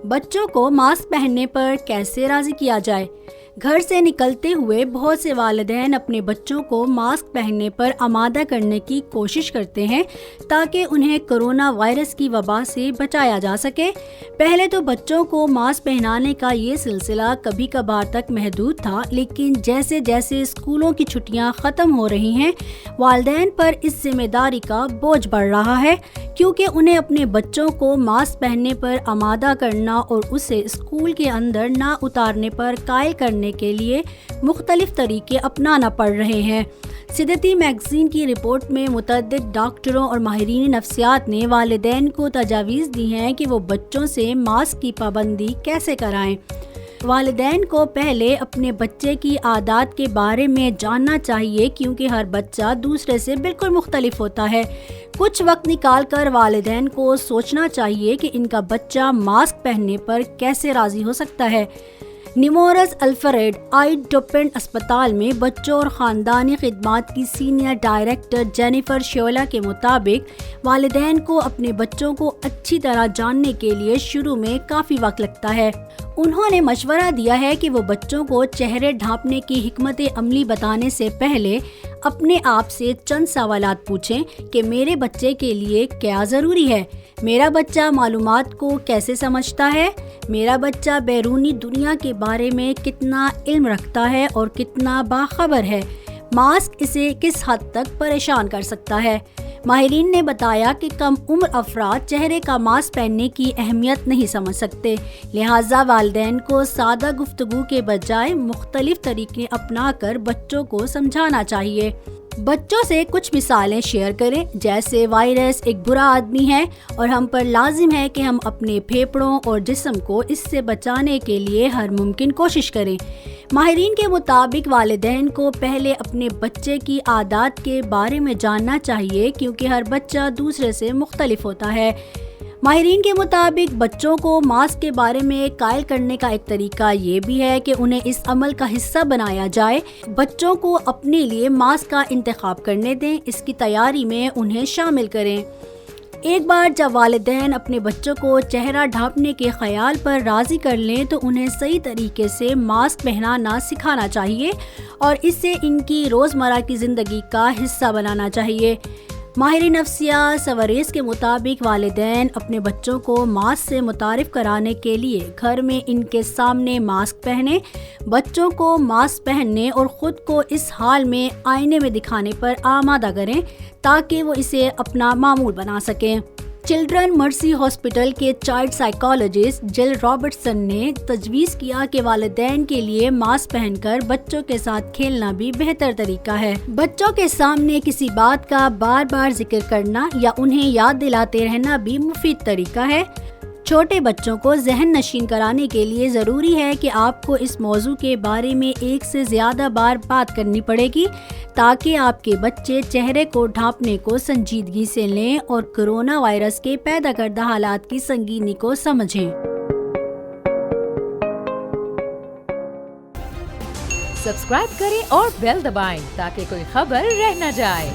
بچوں کو ماسک پہننے پر کیسے راضی کیا جائے؟ گھر سے نکلتے ہوئے بہت سے والدین اپنے بچوں کو ماسک پہننے پر آمادہ کرنے کی کوشش کرتے ہیں تاکہ انہیں کرونا وائرس کی وبا سے بچایا جا سکے۔ پہلے تو بچوں کو ماسک پہنانے کا یہ سلسلہ کبھی کبھار تک محدود تھا، لیکن جیسے جیسے اسکولوں کی چھٹیاں ختم ہو رہی ہیں، والدین پر اس ذمہ داری کا بوجھ بڑھ رہا ہے، کیونکہ انہیں اپنے بچوں کو ماسک پہننے پر آمادہ کرنا اور اسے اسکول کے اندر نہ اتارنے پر قائل کرنے کے لیے مختلف طریقے اپنانا پڑ رہے ہیں۔ صدتی میگزین کی رپورٹ میں متعدد ڈاکٹروں اور ماہرین نفسیات نے والدین کو تجاویز دی ہیں کہ وہ بچوں سے ماسک کی پابندی کیسے کرائیں۔ والدین کو پہلے اپنے بچے کی عادات کے بارے میں جاننا چاہیے، کیونکہ ہر بچہ دوسرے سے بالکل مختلف ہوتا ہے۔ کچھ وقت نکال کر والدین کو سوچنا چاہیے کہ ان کا بچہ ماسک پہننے پر کیسے راضی ہو سکتا ہے۔ نیمورس الفریڈ آئی ڈوپنٹ اسپتال میں بچوں اور خاندانی خدمات کی سینئر ڈائریکٹر جینیفر شیولا کے مطابق والدین کو اپنے بچوں کو اچھی طرح جاننے کے لیے شروع میں کافی وقت لگتا ہے۔ انہوں نے مشورہ دیا ہے کہ وہ بچوں کو چہرے ڈھانپنے کی حکمت عملی بتانے سے پہلے اپنے آپ سے چند سوالات پوچھیں کہ میرے بچے کے لیے کیا ضروری ہے؟ میرا بچہ معلومات کو کیسے سمجھتا ہے؟ میرا بچہ بیرونی دنیا کے بارے میں کتنا علم رکھتا ہے اور کتنا باخبر ہے؟ ماسک اسے کس حد تک پریشان کر سکتا ہے؟ ماہرین نے بتایا کہ کم عمر افراد چہرے کا ماسک پہننے کی اہمیت نہیں سمجھ سکتے، لہٰذا والدین کو سادہ گفتگو کے بجائے مختلف طریقے اپنا کر بچوں کو سمجھانا چاہیے۔ بچوں سے کچھ مثالیں شیئر کریں، جیسے وائرس ایک برا آدمی ہے اور ہم پر لازم ہے کہ ہم اپنے پھیپھڑوں اور جسم کو اس سے بچانے کے لیے ہر ممکن کوشش کریں۔ ماہرین کے مطابق والدین کو پہلے اپنے بچے کی عادات کے بارے میں جاننا چاہیے، کیونکہ ہر بچہ دوسرے سے مختلف ہوتا ہے۔ ماہرین کے مطابق بچوں کو ماسک کے بارے میں قائل کرنے کا ایک طریقہ یہ بھی ہے کہ انہیں اس عمل کا حصہ بنایا جائے۔ بچوں کو اپنے لیے ماسک کا انتخاب کرنے دیں، اس کی تیاری میں انہیں شامل کریں۔ ایک بار جب والدین اپنے بچوں کو چہرہ ڈھانپنے کے خیال پر راضی کر لیں تو انہیں صحیح طریقے سے ماسک پہنانا سکھانا چاہیے اور اسے ان کی روزمرہ کی زندگی کا حصہ بنانا چاہیے۔ ماہر نفسیات سوریس کے مطابق والدین اپنے بچوں کو ماسک سے متعارف کرانے کے لیے گھر میں ان کے سامنے ماسک پہنیں، بچوں کو ماسک پہننے اور خود کو اس حال میں آئینے میں دکھانے پر آمادہ کریں تاکہ وہ اسے اپنا معمول بنا سکیں۔ چلڈرن مرسی ہاسپٹل کے چائلڈ سائیکالوجسٹ جل رابرٹسن نے تجویز کیا کہ والدین کے لیے ماسک پہن کر بچوں کے ساتھ کھیلنا بھی بہتر طریقہ ہے۔ بچوں کے سامنے کسی بات کا بار بار ذکر کرنا یا انہیں یاد دلاتے رہنا بھی مفید طریقہ ہے۔ چھوٹے بچوں کو ذہن نشین کرانے کے لیے ضروری ہے کہ آپ کو اس موضوع کے بارے میں ایک سے زیادہ بار بات کرنی پڑے گی تاکہ آپ کے بچے چہرے کو ڈھانپنے کو سنجیدگی سے لیں اور کرونا وائرس کے پیدا کردہ حالات کی سنگینی کو سمجھیں۔ سبسکرائب کریں اور بیل دبائیں تاکہ کوئی خبر رہ نہ جائے۔